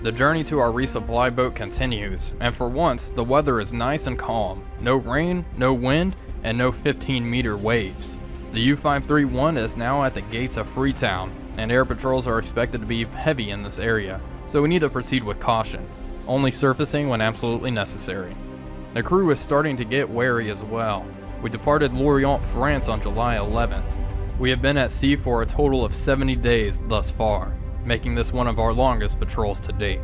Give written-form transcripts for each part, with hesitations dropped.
The journey to our resupply boat continues, and for once, the weather is nice and calm. No rain, no wind, and no 15-meter waves. The U-531 is now at the gates of Freetown, and air patrols are expected to be heavy in this area, so we need to proceed with caution, only surfacing when absolutely necessary. The crew is starting to get wary as well. We departed Lorient, France on July 11th. We have been at sea for a total of 70 days thus far, making this one of our longest patrols to date.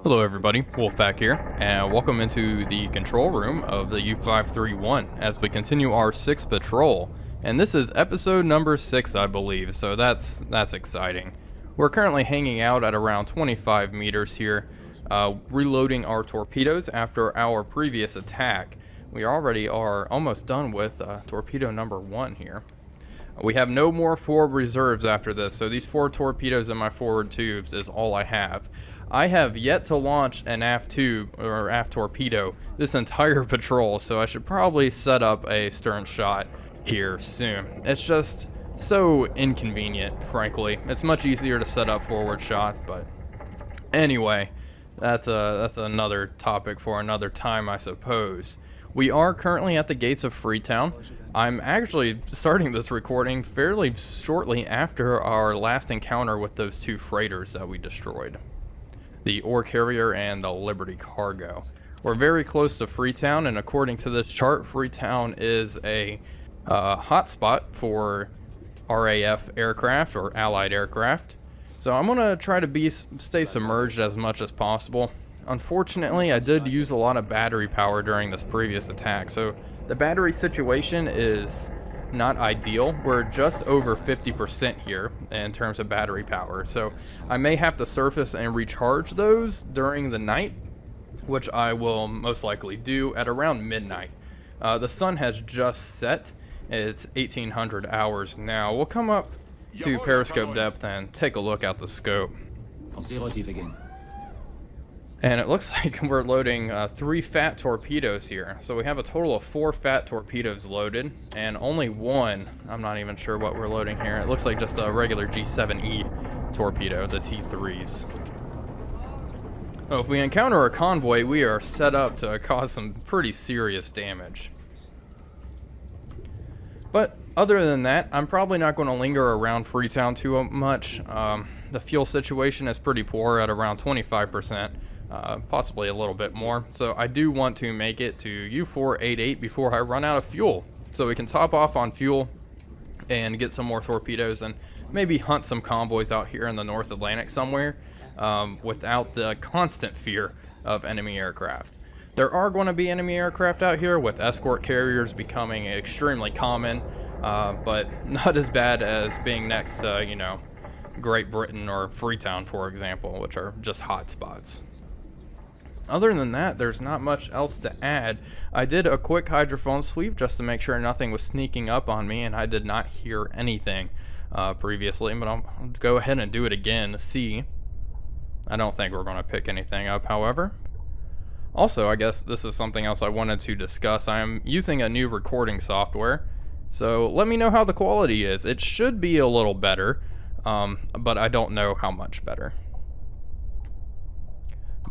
Hello everybody, Wolf back here, and welcome into the control room of the U-531 as we continue our 6th patrol. And this is episode number 6, I believe, so that's exciting. We're currently hanging out at around 25 meters here, reloading our torpedoes after our previous attack. We already are almost done with torpedo number 1 here. We have no more forward reserves after this, so these 4 torpedoes in my forward tubes is all I have. I have yet to launch an aft tube or aft torpedo this entire patrol, so I should probably set up a stern shot here soon. It's just so inconvenient, frankly. It's much easier to set up forward shots, but anyway, that's another topic for another time, I suppose. We are currently at the gates of Freetown. I'm actually starting this recording fairly shortly after our last encounter with those 2 freighters that we destroyed. The Ore Carrier and the Liberty Cargo. We're very close to Freetown, and according to this chart, Freetown is a hotspot for RAF aircraft or Allied aircraft. So I'm gonna try to stay submerged as much as possible. Unfortunately, I did use a lot of battery power during this previous attack, so the battery situation is not ideal. We're just over 50% here in terms of battery power, so I may have to surface and recharge those during the night, which I will most likely do at around midnight. The sun has just set. It's 1800 hours now. We'll come up to periscope depth and take a look at the scope. And it looks like we're loading 3 fat torpedoes here. So we have a total of 4 fat torpedoes loaded, and only 1, I'm not even sure what we're loading here. It looks like just a regular G7E torpedo, the T3s. So if we encounter a convoy, we are set up to cause some pretty serious damage. But other than that, I'm probably not going to linger around Freetown too much. The fuel situation is pretty poor at around 25%. Possibly a little bit more, so I do want to make it to U-488 before I run out of fuel, so we can top off on fuel and get some more torpedoes and maybe hunt some convoys out here in the North Atlantic somewhere without the constant fear of enemy aircraft. There are going to be enemy aircraft out here, with escort carriers becoming extremely common, but not as bad as being next to, you know, Great Britain or Freetown, for example, which are just hot spots. Other than that, there's not much else to add. I did a quick hydrophone sweep just to make sure nothing was sneaking up on me, and I did not hear anything previously, but I'll go ahead and do it again to see. I don't think we're going to pick anything up, however. Also, I guess this is something else I wanted to discuss. I am using a new recording software, so let me know how the quality is. It should be a little better, but I don't know how much better.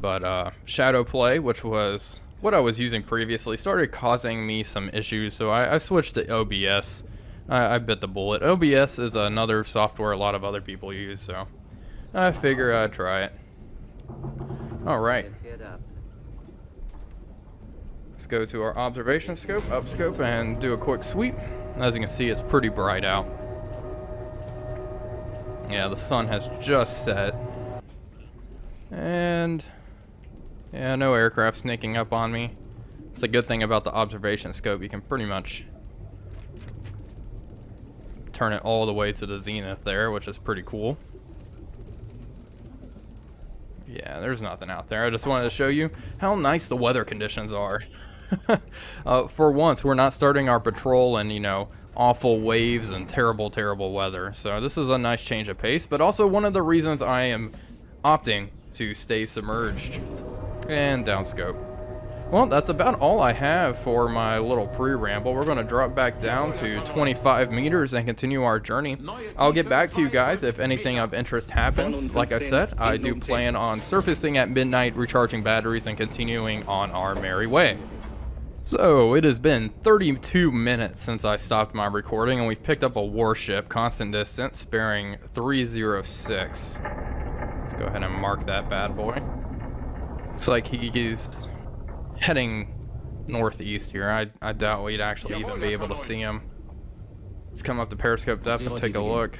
But Shadow Play, which was what I was using previously, started causing me some issues, so I switched to OBS. I bit the bullet. OBS is another software a lot of other people use, so I figure I'd try it. Alright. Let's go to our observation scope, upscope, and do a quick sweep. As you can see, it's pretty bright out. Yeah, the sun has just set. And yeah, no aircraft sneaking up on me. It's a good thing about the observation scope. You can pretty much turn it all the way to the zenith there, which is pretty cool. Yeah, there's nothing out there. I just wanted to show you how nice the weather conditions are. For once, we're not starting our patrol in, you know, awful waves and terrible, terrible weather. So this is a nice change of pace, but also one of the reasons I am opting to stay submerged and downscope. Well, that's about all I have for my little pre-ramble. We're going to drop back down to 25 meters and continue our journey. I'll get back to you guys if anything of interest happens. Like I said, I do plan on surfacing at midnight, recharging batteries, and continuing on our merry way. So, it has been 32 minutes since I stopped my recording, and we've picked up a warship, constant distance, bearing 306. Let's go ahead and mark that bad boy. Looks like he's heading northeast here. I doubt we'd actually even be able to see him. Let's come up to periscope depth and take a look.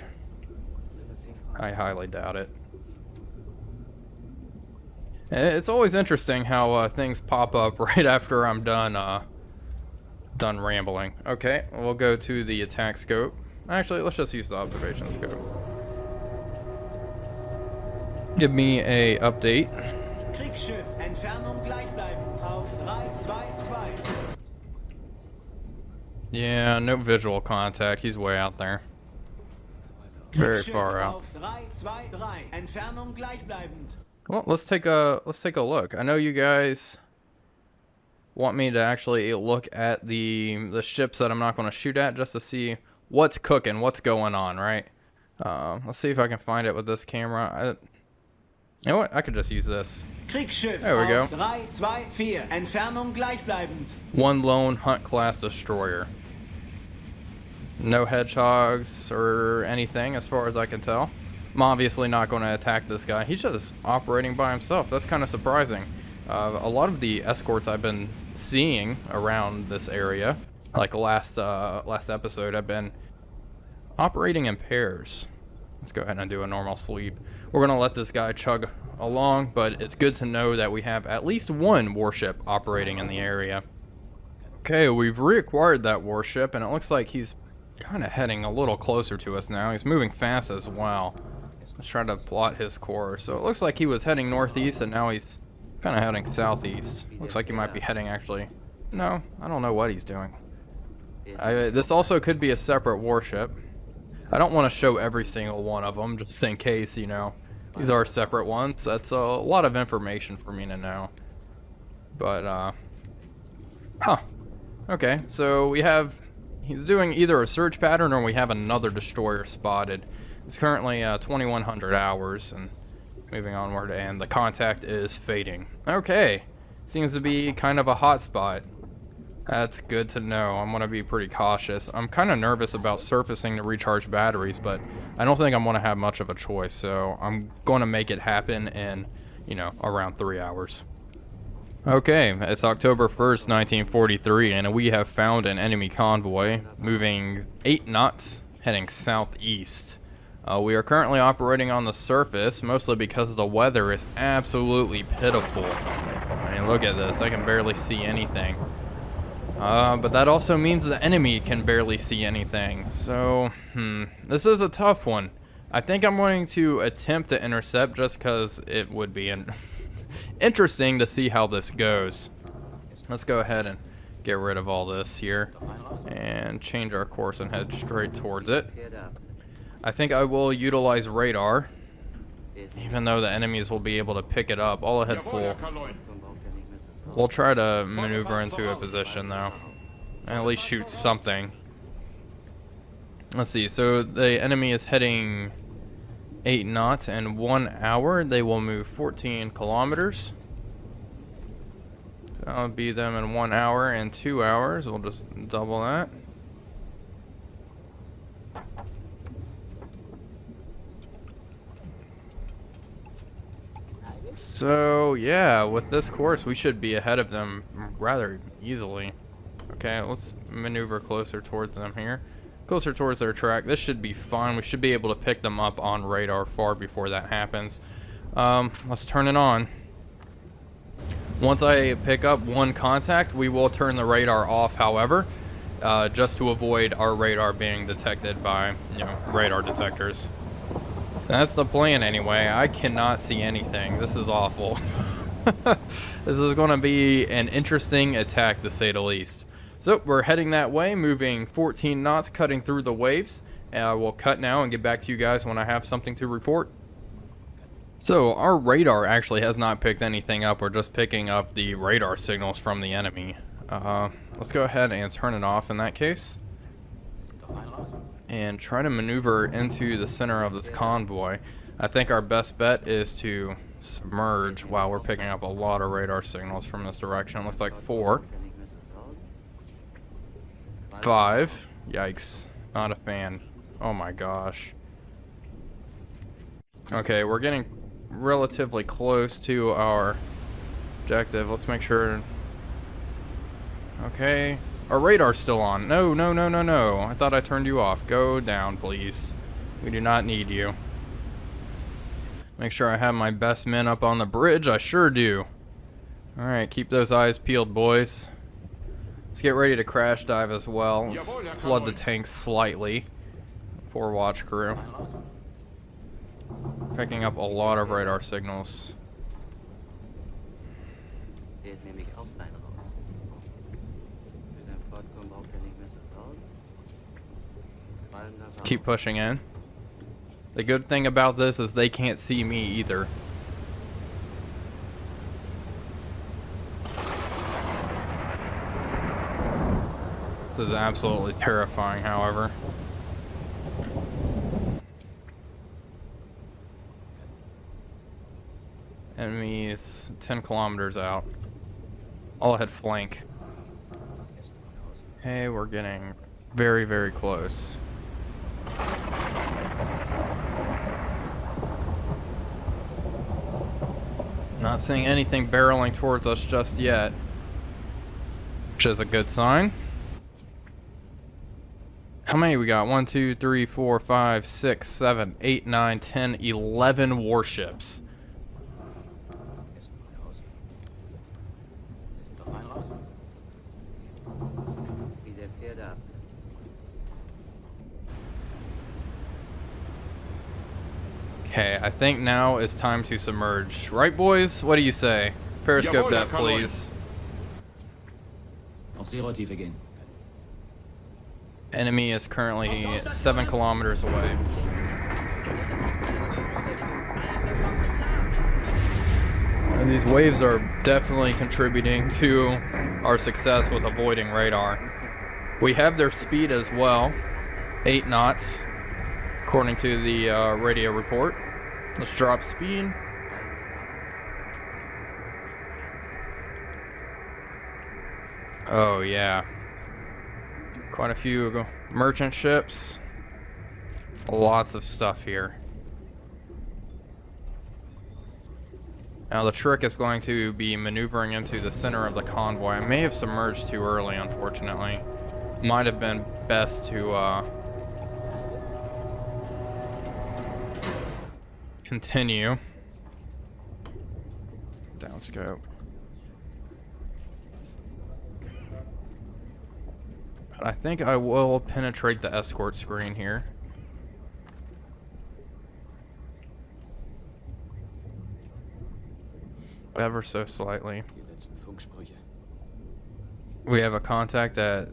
I highly doubt it. It's always interesting how things pop up right after I'm done rambling. Okay, we'll go to the attack scope. Actually, let's just use the observation scope. Give me a update. Kriegsschiff, Entfernung gleich bleiben. Auf 322. Yeah, no visual contact. He's way out there. Very far out. Auf 323. Entfernung gleichbleibend. Well, let's take a look. I know you guys want me to actually look at the ships that I'm not going to shoot at, just to see what's cooking, what's going on, right? Let's see if I can find it with this camera. You know what? I could just use this. Kriegsschiff there we go. auf 324. Entfernung gleichbleibend. One lone Hunt class destroyer. No hedgehogs or anything as far as I can tell. I'm obviously not going to attack this guy. He's just operating by himself. That's kind of surprising. A lot of the escorts I've been seeing around this area, like last episode, have been operating in pairs. Let's go ahead and do a normal sleep. We're going to let this guy chug along, but it's good to know that we have at least one warship operating in the area. Okay, we've reacquired that warship, and it looks like he's kind of heading a little closer to us now. He's moving fast as well. Let's try to plot his course. So it looks like he was heading northeast, and now he's kind of heading southeast. Looks like he might be heading actually... No, I don't know what he's doing. This also could be a separate warship. I don't want to show every single one of them, just in case, you know. These are separate ones. That's a lot of information for me to know. But, okay, so we have... He's doing either a search pattern or we have another destroyer spotted. It's currently 2100 hours and moving onward, and the contact is fading. Okay, seems to be kind of a hot spot. That's good to know. I'm going to be pretty cautious. I'm kind of nervous about surfacing to recharge batteries, but I don't think I'm going to have much of a choice, so I'm going to make it happen in, you know, around 3 hours. Okay, it's October 1st, 1943, and we have found an enemy convoy moving 8 knots, heading southeast. We are currently operating on the surface, mostly because the weather is absolutely pitiful. I mean, look at this. I can barely see anything. But that also means the enemy can barely see anything. So, this is a tough one. I think I'm going to attempt to intercept just because it would be interesting to see how this goes. Let's go ahead and get rid of all this here and change our course and head straight towards it. I think I will utilize radar, even though the enemies will be able to pick it up. I'll head full. We'll try to maneuver into a position though, and at least shoot something. Let's see, so the enemy is heading 8 knots in 1 hour. They will move 14 kilometers. That'll be them in 1 hour and 2 hours. We'll just double that. So yeah, with this course we should be ahead of them rather easily. Okay, let's maneuver closer towards them here. Closer towards their track. This should be fine. We should be able to pick them up on radar far before that happens. Let's turn it on. Once I pick up one contact, we will turn the radar off, however, just to avoid our radar being detected by, you know, radar detectors. That's the plan anyway. I cannot see anything. This is awful. This is going to be an interesting attack, to say the least. So we're heading that way, moving 14 knots, cutting through the waves. We'll cut now and get back to you guys when I have something to report. So our radar actually has not picked anything up. We're just picking up the radar signals from the enemy. Let's go ahead and turn it off in that case. And try to maneuver into the center of this convoy. I think our best bet is to submerge while we're picking up a lot of radar signals from this direction. Looks like 4. 5. Yikes. Not a fan. Oh my gosh. Okay, we're getting relatively close to our objective. Let's make sure. Okay. Our radar's still on. No, no, no, no, no. I thought I turned you off. Go down, please. We do not need you. Make sure I have my best men up on the bridge. I sure do. Alright, keep those eyes peeled, boys. Let's get ready to crash dive as well. Let's flood the tanks slightly. Poor watch crew. Picking up a lot of radar signals. Let's keep pushing in. The good thing about this is they can't see me either. This is absolutely terrifying, however. Enemy is 10 kilometers out. All ahead flank. Hey, we're getting very, very close. Not seeing anything barreling towards us just yet, which is a good sign. How many we got? 1, 2, 3, 4, 5, 6, 7, 8, 9, 10, 11 warships. Okay, I think now is time to submerge. Right, boys? What do you say? Periscope that, please. Auf Zero-Tiefe gehen. Enemy is currently 7 kilometers away. And these waves are definitely contributing to our success with avoiding radar. We have their speed as well. 8 knots, according to the radio report. Let's drop speed. Oh yeah. Quite a few merchant ships. Lots of stuff here. Now the trick is going to be maneuvering into the center of the convoy. I may have submerged too early, unfortunately. Might have been best to continue. Downscope. But I think I will penetrate the escort screen here. Ever so slightly. We have a contact at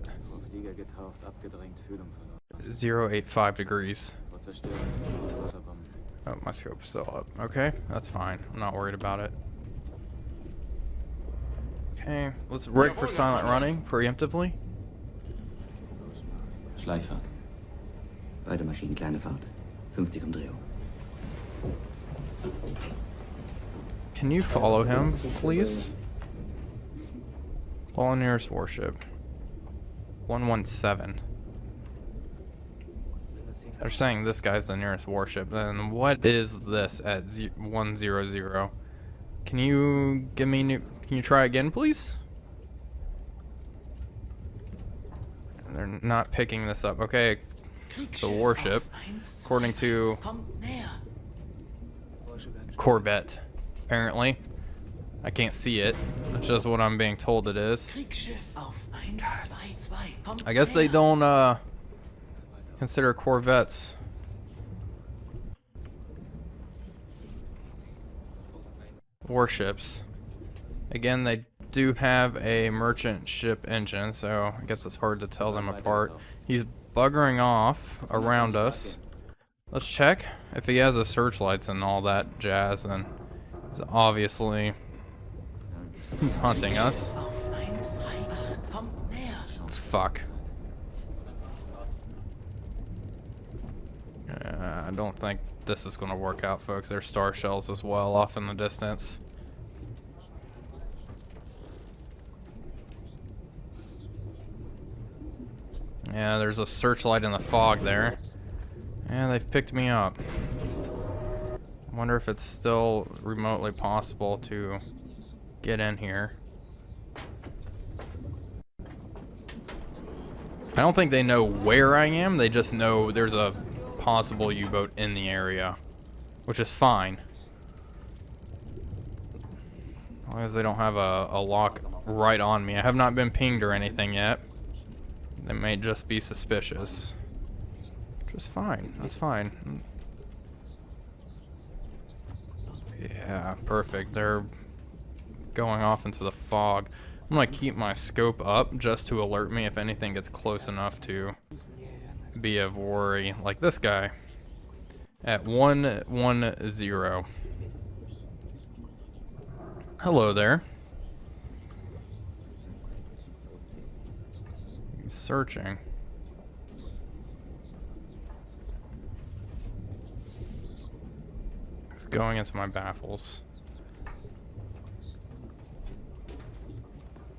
085 degrees. Oh, my scope's still up. Okay, that's fine. I'm not worried about it. Okay, let's rig for silent running preemptively. Schleifer. Beide Maschinen kleine Fahrt. 50 Umdrehung. Can you follow him, please? Follow nearest warship. 117. They're saying this guy's the nearest warship. Then what is this at 100? Can you give me new? Can you try again, please? They're not picking this up. Okay, the warship, according to Corvette, apparently. I can't see it. That's just what I'm being told it is. I guess they don't consider Corvettes warships. Again, they do have a merchant ship engine, so I guess it's hard to tell them apart. He's buggering off around us. Let's check. If he has the searchlights and all that jazz, then he's obviously hunting us. Fuck. I don't think this is going to work out, folks. There's star shells as well off in the distance. Yeah, there's a searchlight in the fog there. And they've picked me up. I wonder if it's still remotely possible to get in here. I don't think they know where I am. They just know there's a possible U-boat in the area, which is fine. As long as they don't have a lock right on me. I have not been pinged or anything yet. They may just be suspicious. Which is fine. That's fine. Yeah, perfect. They're going off into the fog. I'm gonna keep my scope up just to alert me if anything gets close enough to be of worry. Like this guy at 110. Hello there. He's searching. He's going into my baffles.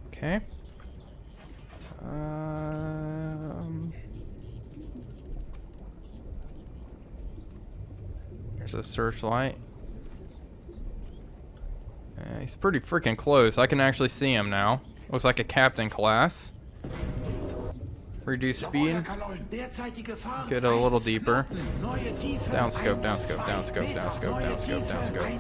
Okay. There's a searchlight. He's pretty freaking close. I can actually see him now. Looks like a captain class. Reduce speed. Get a little deeper. Downscope, downscope, downscope, downscope, downscope, downscope.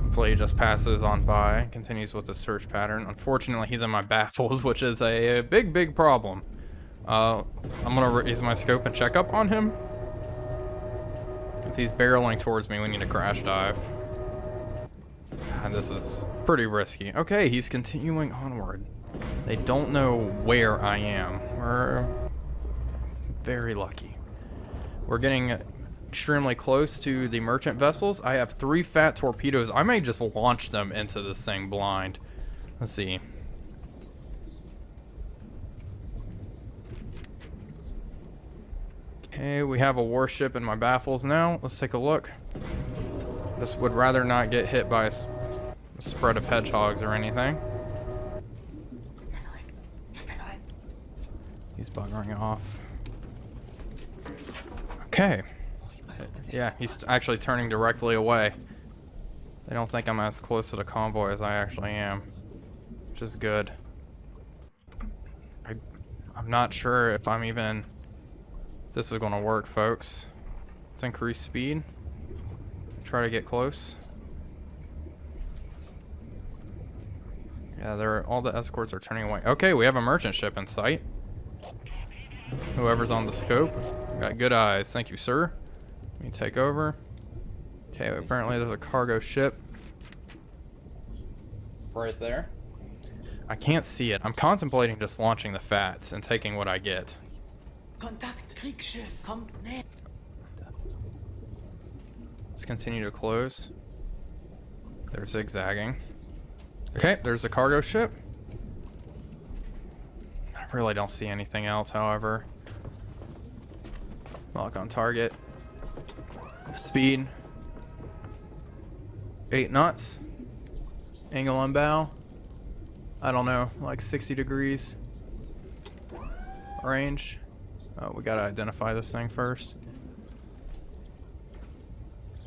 Hopefully he just passes on by, continues with the search pattern. Unfortunately, he's in my baffles, which is a big problem. I'm gonna raise my scope and check up on him. If he's barreling towards me, we need to crash dive. And this is pretty risky. Okay, he's continuing onward. They don't know where I am. We're very lucky. We're getting extremely close to the merchant vessels. I have 3 fat torpedoes. I may just launch them into this thing blind. Let's see. Okay, we have a warship in my baffles now. Let's take a look. Just would rather not get hit by a spread of hedgehogs or anything. He's buggering off. Okay. Yeah, he's actually turning directly away. They don't think I'm as close to the convoy as I actually am, which is good. I'm not sure if I'm even... This is going to work, folks. Let's increase speed. Try to get close. Yeah, all the escorts are turning away. Okay, we have a merchant ship in sight. Whoever's on the scope. Got good eyes. Thank you, sir. Let me take over. Okay, apparently there's a cargo ship right there. I can't see it. I'm contemplating just launching the fats and taking what I get. Kontakt, Kriegsschiff, kommt näher. Let's continue to close. They're zigzagging. Okay, there's a cargo ship. I really don't see anything else, however. Lock on target. Speed. 8 knots. Angle on bow. I don't know, like 60 degrees. Range. Oh, we gotta identify this thing first.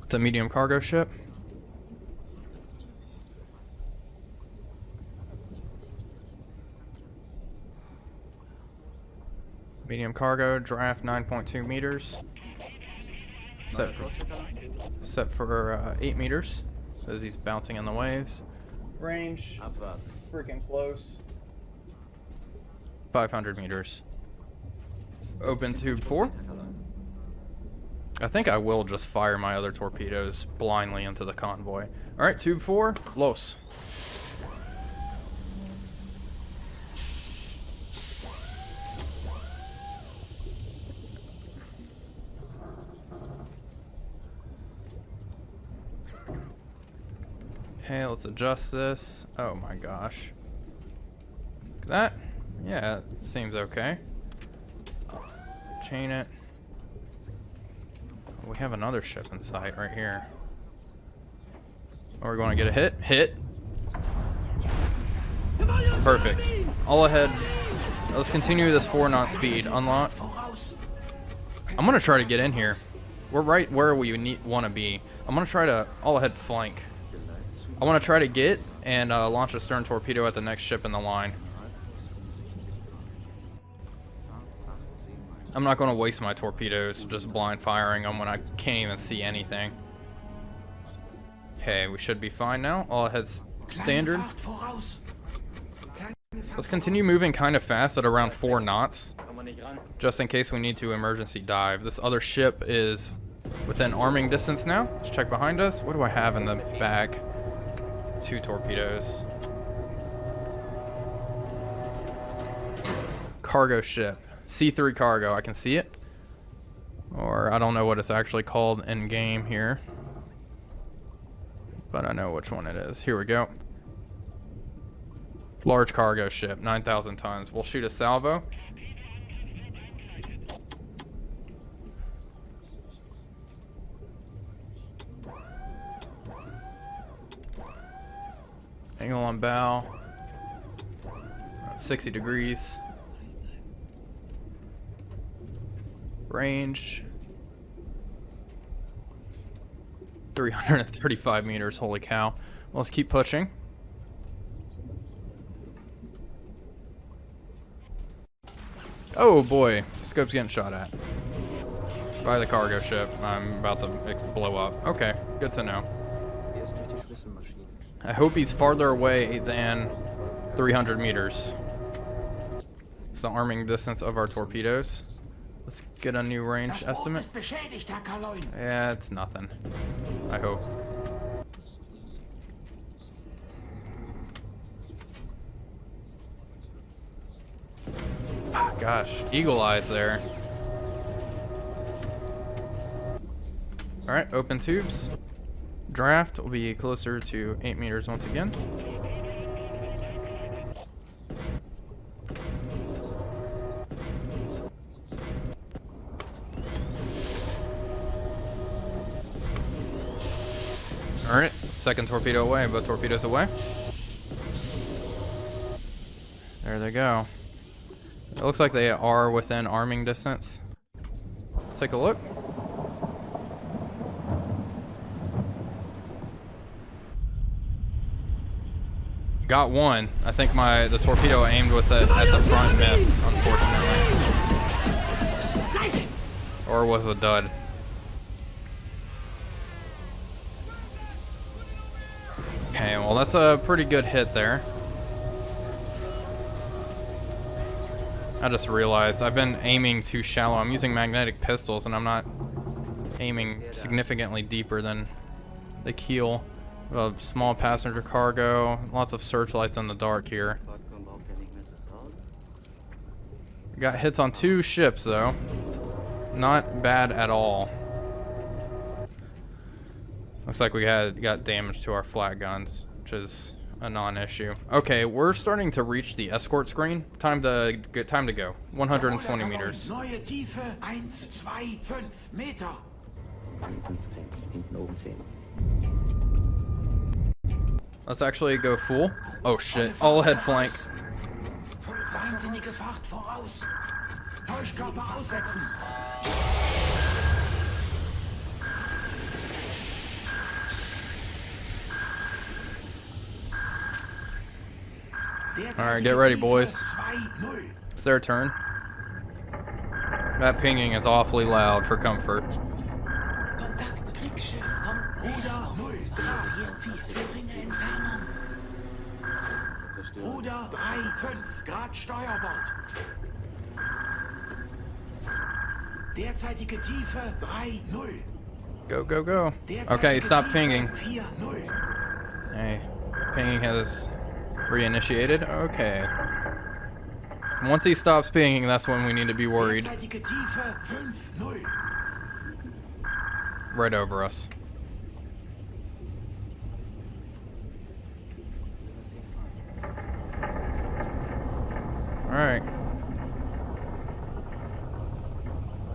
It's a medium cargo ship. Medium cargo, draft 9.2 meters. Set for 8 meters. As he's bouncing in the waves. Range, freaking close. 500 meters. Open tube 4. I think I will just fire my other torpedoes blindly into the convoy. Alright, tube 4, los. Okay, let's adjust this. Oh my gosh. That, yeah, it seems okay. Chain it. We have another ship in sight right here. Are we going to get a hit? Hit. Perfect. All ahead. Let's continue this 4-knot speed. Unlock. I'm going to try to get in here. We're right where we want to be. I'm going to try to all ahead flank. I want to try to get and launch a stern torpedo at the next ship in the line. I'm not going to waste my torpedoes just blind firing them when I can't even see anything. Okay, we should be fine now. All ahead standard. Let's continue moving kind of fast at around 4 knots, just in case we need to emergency dive. This other ship is within arming distance now. Let's check behind us. What do I have in the back? 2 torpedoes. Cargo ship. C3 cargo. I can see it. Or I don't know what it's actually called in game here. But I know which one it is. Here we go. Large cargo ship. 9,000 tons. We'll shoot a salvo. Angle on bow. 60 degrees. Range. 335 meters. Holy cow. Well, let's keep pushing. Oh boy. Scope's getting shot at. By the cargo ship. I'm about to blow up. Okay. Good to know. I hope he's farther away than 300 meters. It's the arming distance of our torpedoes. Let's get a new range estimate. Yeah, it's nothing. I hope. Gosh, eagle eyes there. Alright, open tubes. Draft will be closer to 8 meters once again. Alright, second torpedo away, both torpedoes away. There they go. It looks like they are within arming distance. Let's take a look. Got one. I think the torpedo aimed with it at the front missed, unfortunately. Or was a dud. Okay, well that's a pretty good hit there. I just realized I've been aiming too shallow. I'm using magnetic pistols and I'm not aiming significantly deeper than the keel. A small passenger cargo, lots of searchlights in the dark here. We got hits on 2 ships though. Not bad at all. Looks like we got damage to our flat guns, which is a non-issue. Okay, we're starting to reach the escort screen. Time to go. 120 meters. Neue Tiefe 1,2,5 Meter. 15, hinten oben 10. Let's actually go full. Oh shit! All ahead flank. Wahnsinnige Fahrt voraus. Täuschkörper aussetzen. Alright, get ready, boys. It's their turn. That pinging is awfully loud for comfort. Kontakt, Kriegsschiff, kommt Ruder 0,44, geringe Entfernung. Ruder 3,5 Grad Steuerbord. Derzeitige Tiefe 3-0. Go, go, go. Okay, stop pinging. Hey, pinging has reinitiated. Okay. Once he stops pinging, that's when we need to be worried. Derzeitige Tiefe 5-0. Right over us. Alright.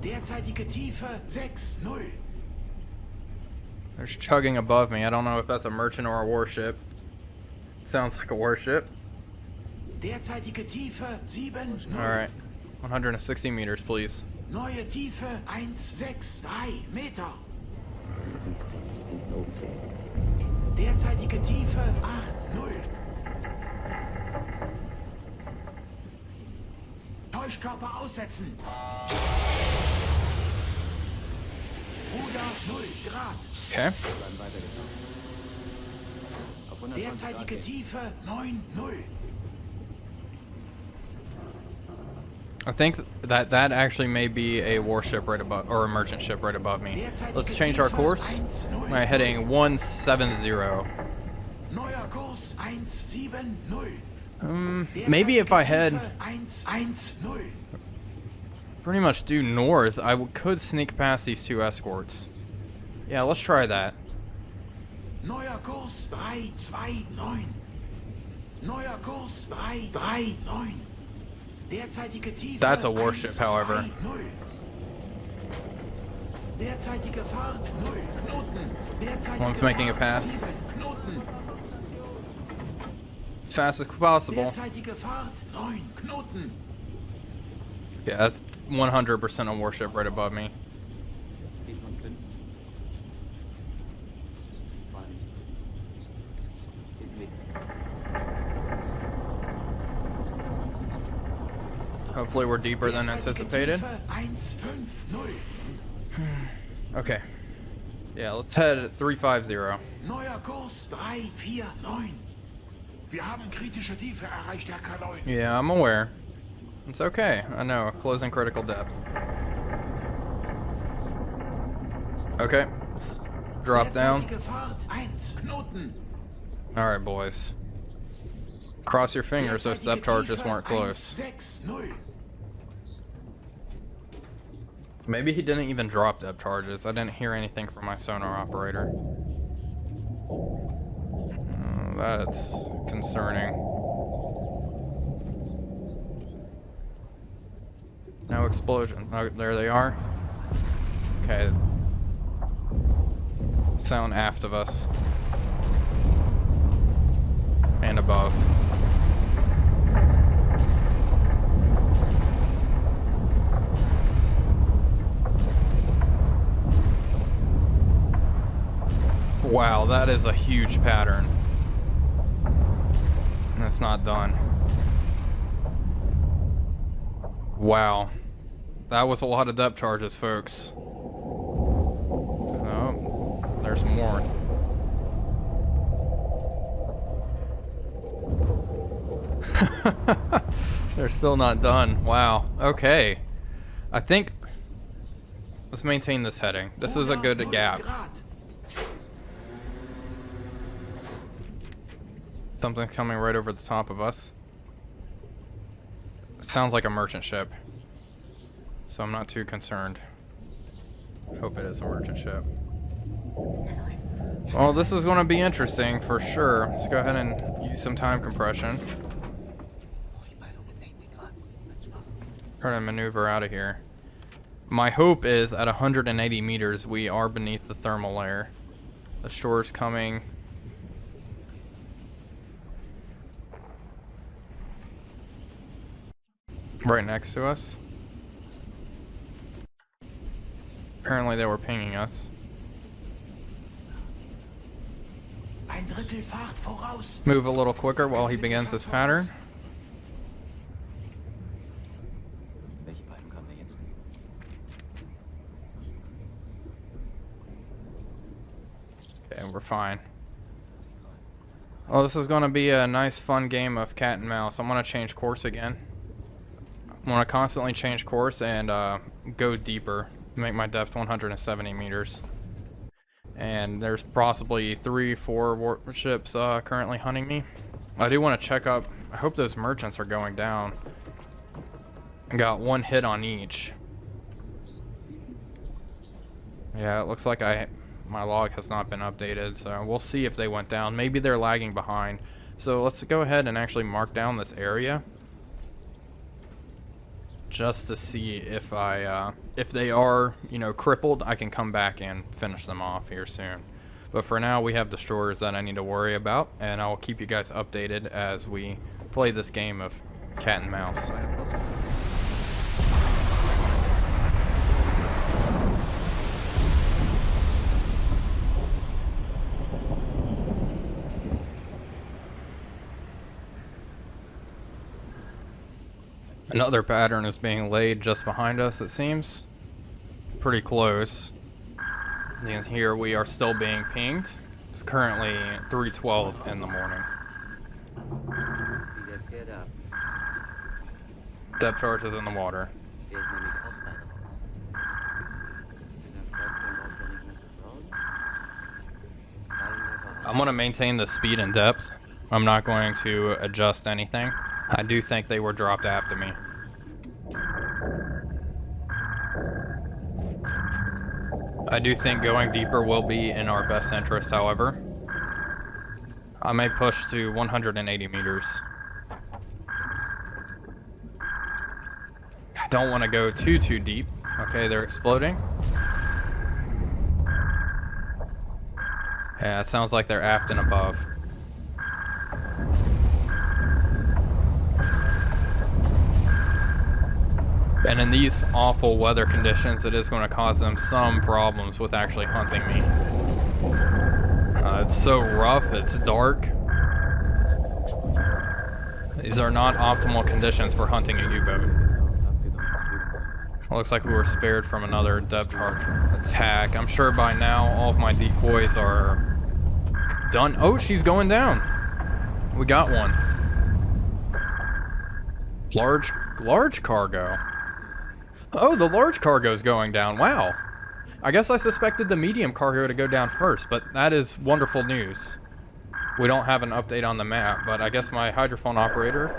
Derzeitige Tiefe 6-0. There's chugging above me. I don't know if that's a merchant or a warship. Sounds like a warship. Derzeitige Tiefe 7-0. Alright. 160 meters, please. Neue Tiefe 163 Meter. Derzeitige Tiefe 8-0. Täuschkörper aussetzen. Ruder 0 Grad. Okay. Derzeitige Tiefe 9-0. I think that actually may be a warship right above, or a merchant ship right above me. Let's change our course. My heading 170. Neuer Kurs 170. Maybe if I head 110. pretty much due north, I could sneak past these two escorts. Yeah, let's try that. Neuer Kurs 329. Neuer Kurs 339. Derzeitige Tiefe. That's a warship, however. 120. Derzeitige Fahrt 0 Knoten. Derzeitige One's making a Fahrt pass. 7 Knoten. As fast as possible. Derzeitige Fahrt 9 Knoten. Yeah, that's 100% a warship right above me. Hopefully we're deeper than anticipated. Derzeitige Tiefe 150. Okay. Yeah, let's head 350. Neuer Kurs 349. Wir haben kritische Tiefe erreicht, Herr Kaloi. Yeah, I'm aware. It's okay. I know. Closing critical depth. Okay. Let's drop down. Derzeitige Fahrt 1 Knoten. Alright, boys. Cross your fingers those depth charges weren't close. 160. Maybe he didn't even drop depth charges. I didn't hear anything from my sonar operator. That's concerning. No explosion. Oh, there they are. Okay. Sound aft of us. And above. Wow, that is a huge pattern. And it's not done. Wow. That was a lot of depth charges, folks. Oh, there's more. They're still not done. Wow. Okay. I think... Let's maintain this heading. This is a good gap. Something coming right over the top of us. It sounds like a merchant ship. So I'm not too concerned. Hope it is a merchant ship. Well, this is going to be interesting for sure. Let's go ahead and use some time compression. Try to maneuver out of here. My hope is at 180 meters we are beneath the thermal layer. The shore's coming. Right next to us. Apparently they were pinging us. Ein Drittel Fahrt voraus. Move a little quicker while he begins his pattern. Okay, we're fine. Well, this is going to be a nice fun game of cat and mouse. I'm going to change course again. I'm going to constantly change course and go deeper, make my depth 170 meters. And there's possibly 3-4 warships currently hunting me. I do want to check up. I hope those merchants are going down. I got one hit on each. Yeah, it looks like my log has not been updated, so we'll see if they went down. Maybe they're lagging behind. So let's go ahead and actually mark down this area, just to see if if they are, you know, crippled. I can come back and finish them off here soon. But for now, we have destroyers that I need to worry about, and I will keep you guys updated as we play this game of cat and mouse. Another pattern is being laid just behind us, it seems. Pretty close. And here we are still being pinged. It's currently 3:12 in the morning. Depth charge is in the water. I'm going to maintain the speed and depth. I'm not going to adjust anything. I do think they were dropped after me. I do think going deeper will be in our best interest, however. I may push to 180 meters. Don't want to go too deep. Okay, they're exploding. Yeah, it sounds like they're aft and above. And in these awful weather conditions, it is going to cause them some problems with actually hunting me. It's so rough, it's dark. These are not optimal conditions for hunting a U-boat. Looks like we were spared from another depth charge attack. I'm sure by now all of my decoys are done. Oh, she's going down. We got one. Large cargo. Oh, the large cargo is going down. Wow. I guess I suspected the medium cargo to go down first, but that is wonderful news. We don't have an update on the map, but I guess my hydrophone operator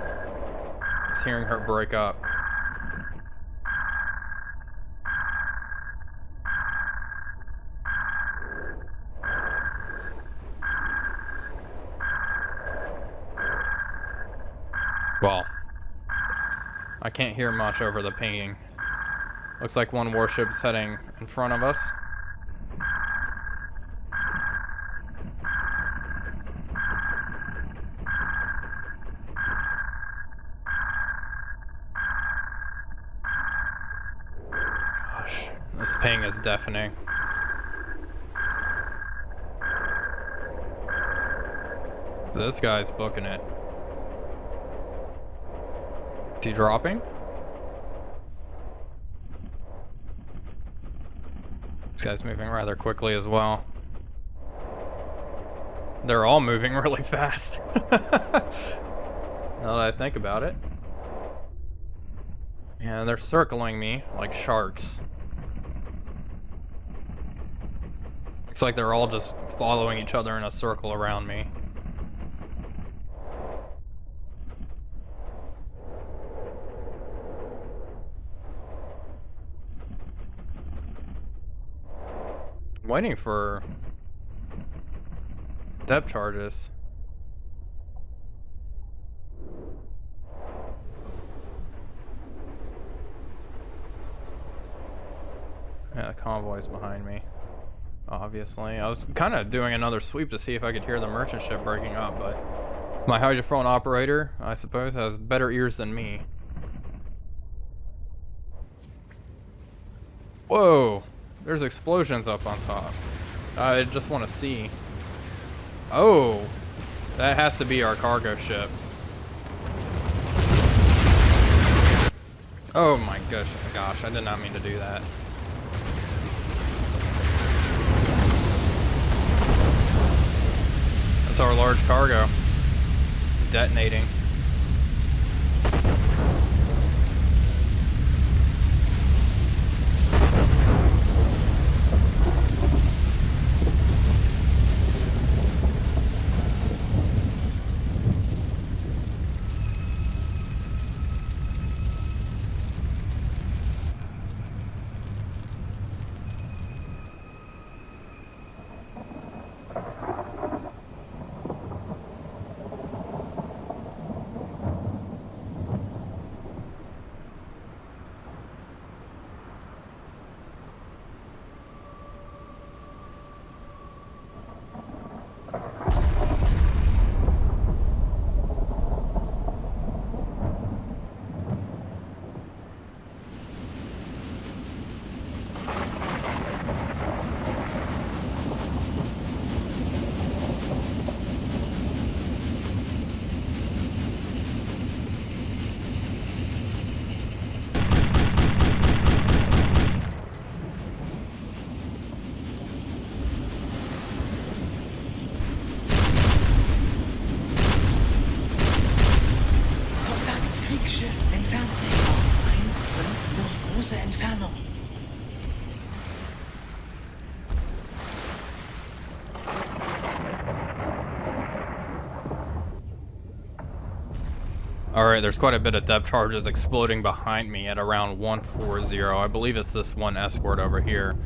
is hearing her break up. Well, I can't hear much over the pinging. Looks like one warship is heading in front of us. Gosh, this ping is deafening. This guy's booking it. Is he dropping? This guy's moving rather quickly as well. They're all moving really fast. Now that I think about it. Yeah, they're circling me like sharks. It's like they're all just following each other in a circle around me. Waiting for depth charges. Yeah, the convoy's behind me, obviously. I was kind of doing another sweep to see if I could hear the merchant ship breaking up, but my hydrophone operator, I suppose, has better ears than me. Whoa! There's explosions up on top. I just want to see. Oh, that has to be our cargo ship. Oh my gosh, I did not mean to do that. That's our large cargo detonating. Alright, there's quite a bit of depth charges exploding behind me at around 140. I believe it's this one escort over here.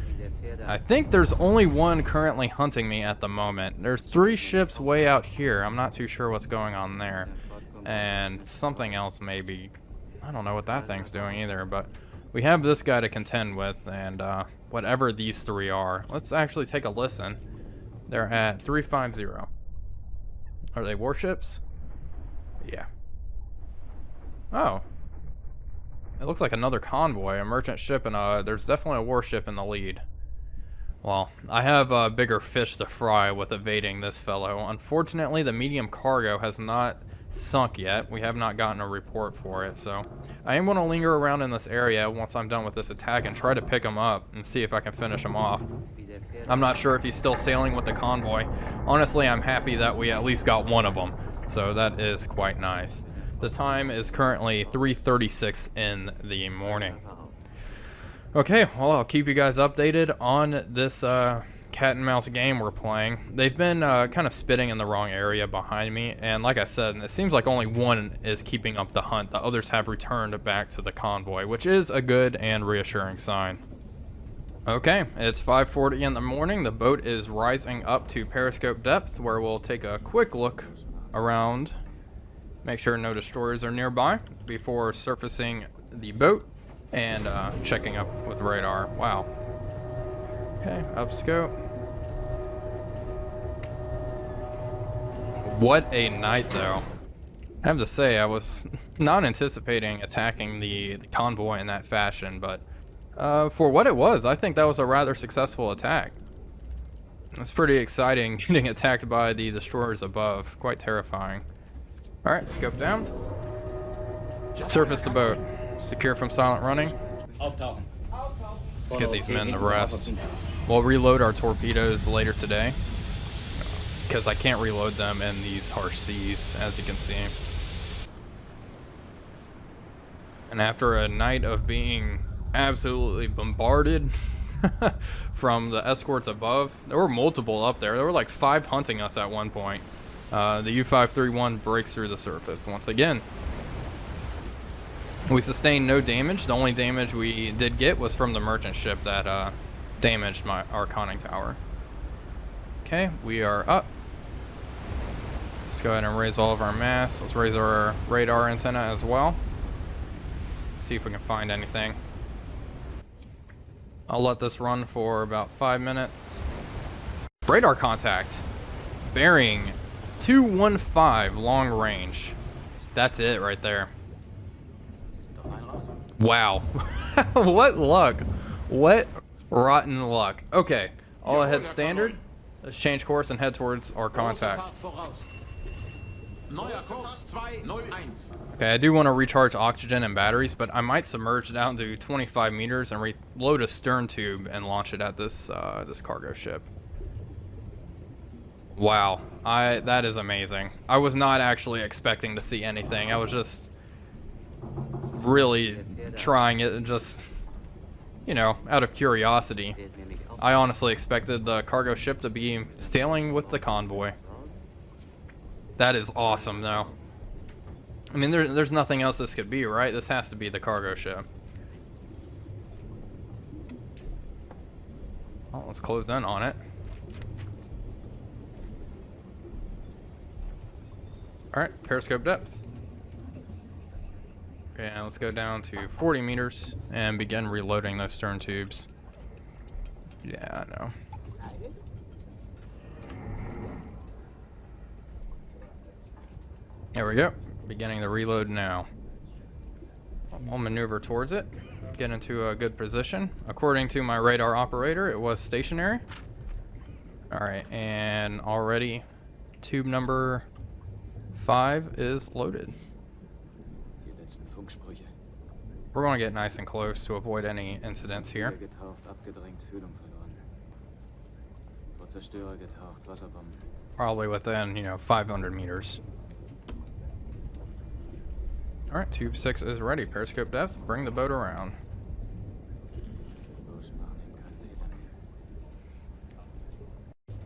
I think there's only one currently hunting me at the moment. There's 3 ships way out here. I'm not too sure what's going on there. And something else maybe. I don't know what that thing's doing either, but we have this guy to contend with, and whatever these 3 are. Let's actually take a listen. They're at 350. Are they warships? Yeah. Oh. It looks like another convoy, a merchant ship, and there's definitely a warship in the lead. Well, I have bigger fish to fry with evading this fellow. Unfortunately, the medium cargo has not sunk yet. We have not gotten a report for it, so I am going to linger around in this area once I'm done with this attack and try to pick him up and see if I can finish him off. I'm not sure if he's still sailing with the convoy. Honestly, I'm happy that we at least got one of them, so that is quite nice. The time is currently 3:36 in the morning. Okay, well, I'll keep you guys updated on this cat and mouse game we're playing. They've been kind of spitting in the wrong area behind me, and like I said, it seems like only one is keeping up the hunt. The others have returned back to the convoy, which is a good and reassuring sign. Okay, it's 5:40 in the morning. The boat is rising up to periscope depth, where we'll take a quick look around, make sure no destroyers are nearby before surfacing the boat and checking up with radar. Wow. Okay, up scope. What a night, though. I have to say, I was not anticipating attacking the convoy in that fashion, but for what it was, I think that was a rather successful attack. It's pretty exciting getting attacked by the destroyers above. Quite terrifying. Alright, scope down. Surface the boat. Secure from silent running. Let's get these men to rest. We'll reload our torpedoes later today, because I can't reload them in these harsh seas, as you can see. And after a night of being absolutely bombarded from the escorts above, there were multiple up there. There were like 5 hunting us at one point. The U-531 breaks through the surface once again. We sustained no damage. The only damage we did get was from the merchant ship that damaged our conning tower. Okay, we are up. Let's go ahead and raise all of our masts. Let's raise our radar antenna as well. See if we can find anything. I'll let this run for about 5 minutes. Radar contact. Bearing 215 long range. That's it right there. Wow. What luck. What rotten luck. Okay, all ahead standard. Let's change course and head towards our contact. Okay, I do want to recharge oxygen and batteries, but I might submerge down to 25 meters and reload a stern tube and launch it at this this cargo ship. Wow, that is amazing. I was not actually expecting to see anything. I was just really trying it, just, you know, out of curiosity. I honestly expected the cargo ship to be sailing with the convoy. That is awesome, though. I mean, there's nothing else this could be, right? This has to be the cargo ship. Well, let's close in on it. Alright, periscope depth. Okay, now let's go down to 40 meters and begin reloading those stern tubes. Yeah, I know. There we go. Beginning the reload now. I'll maneuver towards it. Get into a good position. According to my radar operator, it was stationary. Alright, and already tube number 5 is loaded. We're going to get nice and close to avoid any incidents here. Probably within, you know, 500 meters. Alright, tube 6 is ready. Periscope depth, bring the boat around.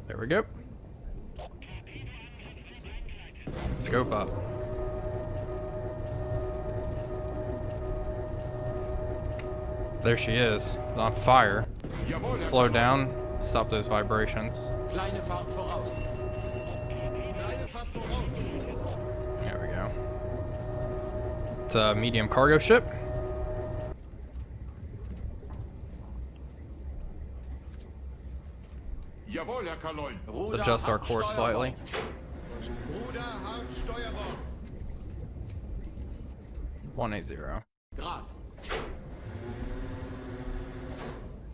There we go. Scope up. There she is, on fire. Jawohl, Herr Slow Kommandeur. down, stop those vibrations. Kleine Fahrt voraus. Kleine Fahrt voraus. There we go. It's a medium cargo ship. Jawohl, Herr Kaloin. Let's adjust our course slightly. Ruder, Hart, Steuerbord. 180. Grad.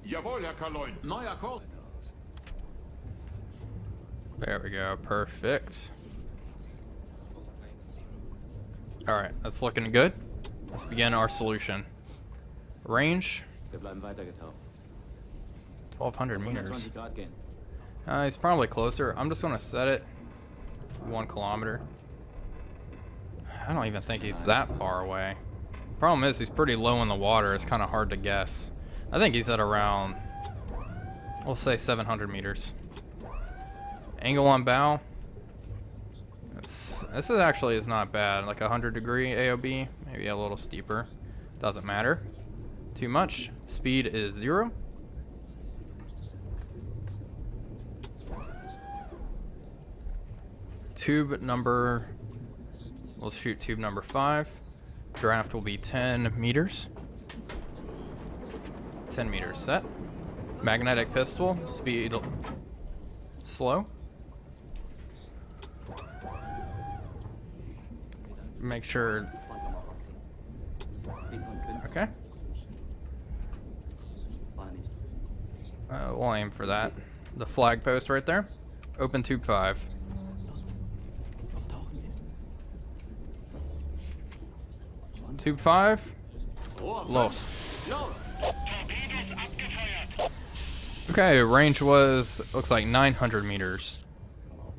Jawohl, Herr Kaloin. Neuer Kurs. There we go, perfect. Alright, that's looking good. Let's begin our solution. Range, Wir bleiben weitergetaucht. 1200 meters. 120 Grad gehen. He's probably closer. I'm just gonna set it 1 kilometer. I don't even think he's that far away. Problem is, he's pretty low in the water. It's kind of hard to guess. I think he's at around, we'll say 700 meters. Angle on bow. This is actually is not bad. Like 100-degree AOB, maybe a little steeper. Doesn't matter too much. Speed is 0. Tube number, we'll shoot tube number 5. Draft will be 10 meters. 10 meters set. Magnetic pistol, speed slow. Make sure, okay. We'll aim for that. The flag post right there. Open tube 5. Tube 5. Los. Okay, range was, looks like 900 meters.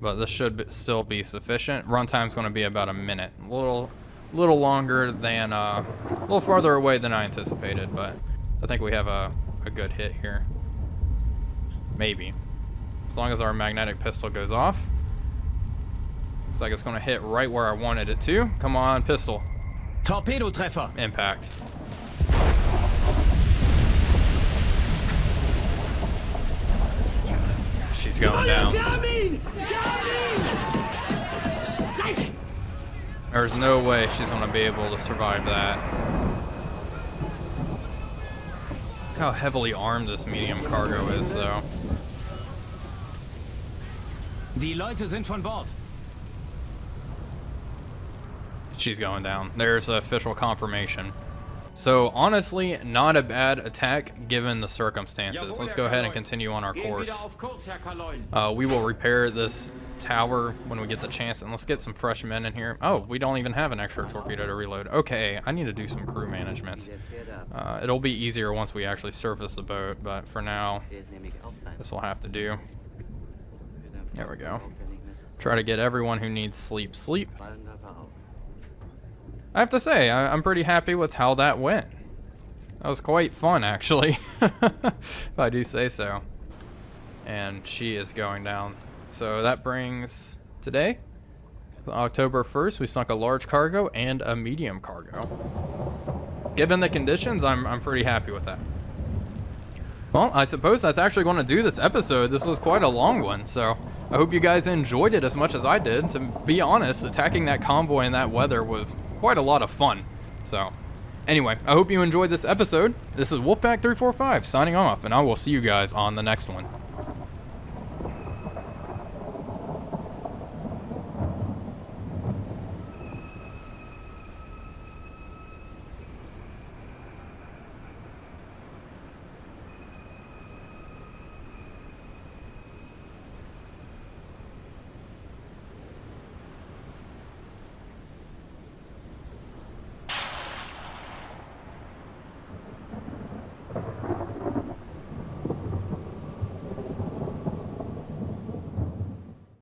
But this should still be sufficient. Runtime's going to be about a minute. A little longer than, a little farther away than I anticipated, but I think we have a good hit here. Maybe. As long as our magnetic pistol goes off. Looks like it's going to hit right where I wanted it to. Come on, pistol. Torpedotreffer. Impact. She's going down. There's no way she's going to be able to survive that. Look how heavily armed this medium cargo is, though. Die Leute sind von Bord. She's going down. There's official confirmation. So honestly, not a bad attack given the circumstances. Let's go ahead and continue on our course. We will repair this tower when we get the chance, and let's get some fresh men in here. Oh, we don't even have an extra torpedo to reload. Okay, I need to do some crew management. It'll be easier once we actually surface the boat, but for now, this will have to do. There we go. Try to get everyone who needs sleep, sleep. I have to say, I'm pretty happy with how that went. That was quite fun, actually, if I do say so. And she is going down. So that brings today, October 1st, we sunk a large cargo and a medium cargo. Given the conditions, I'm pretty happy with that. Well, I suppose that's actually going to do this episode. This was quite a long one, so I hope you guys enjoyed it as much as I did. To be honest, attacking that convoy in that weather was quite a lot of fun. So, anyway, I hope you enjoyed this episode. This is Wolfpack345 signing off, and I will see you guys on the next one.